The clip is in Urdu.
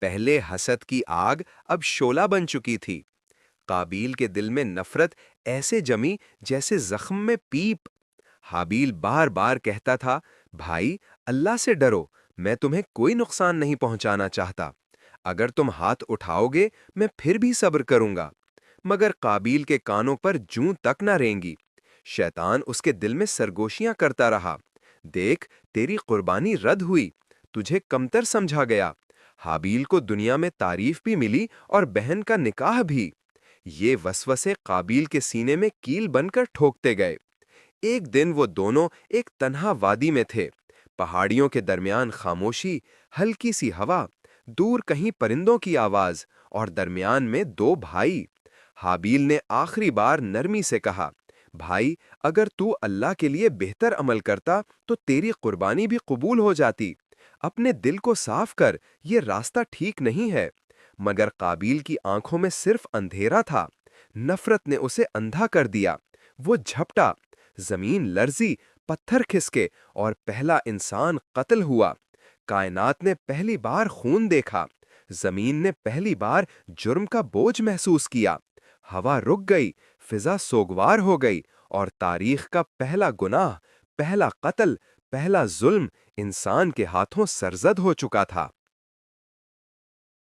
پہلے حسد کی آگ اب شعلہ بن چکی تھی۔ قابیل کے دل میں نفرت ایسے جمی جیسے زخم میں پیپ۔ حابیل بار بار کہتا تھا، بھائی اللہ سے ڈرو، میں تمہیں کوئی نقصان نہیں پہنچانا چاہتا۔ اگر تم ہاتھ اٹھاؤ گے میں پھر بھی صبر کروں گا۔ مگر قابیل کے کانوں پر جوں تک نہ رینگی۔ شیطان اس کے دل میں سرگوشیاں کرتا رہا، دیکھ تیری قربانی رد ہوئی، تجھے کمتر سمجھا گیا۔ حابیل کو دنیا میں تعریف بھی ملی اور بہن کا نکاح بھی۔ یہ وسوسے قابیل کے سینے میں کیل بن کر ٹھوکتے گئے۔ ایک دن وہ دونوں ایک تنہا وادی میں تھے، پہاڑیوں کے درمیان خاموشی، ہلکی سی ہوا، دور کہیں پرندوں کی آواز، اور درمیان میں دو بھائی۔ حابیل نے آخری بار نرمی سے کہا، بھائی اگر تو اللہ کے لیے بہتر عمل کرتا تو تیری قربانی بھی قبول ہو جاتی۔ اپنے دل کو صاف کر، یہ راستہ ٹھیک نہیں ہے۔ مگر قابیل کی آنکھوں میں صرف اندھیرا تھا، نفرت نے اسے اندھا کر دیا۔ وہ جھپٹا، زمین لرزی، پتھر کھسکے، اور پہلا انسان قتل ہوا۔ کائنات نے پہلی بار خون دیکھا، زمین نے پہلی بار جرم کا بوجھ محسوس کیا۔ ہوا رک گئی، فضا سوگوار ہو گئی، اور تاریخ کا پہلا گناہ، پہلا قتل، پہلا ظلم انسان کے ہاتھوں سرزد ہو چکا تھا۔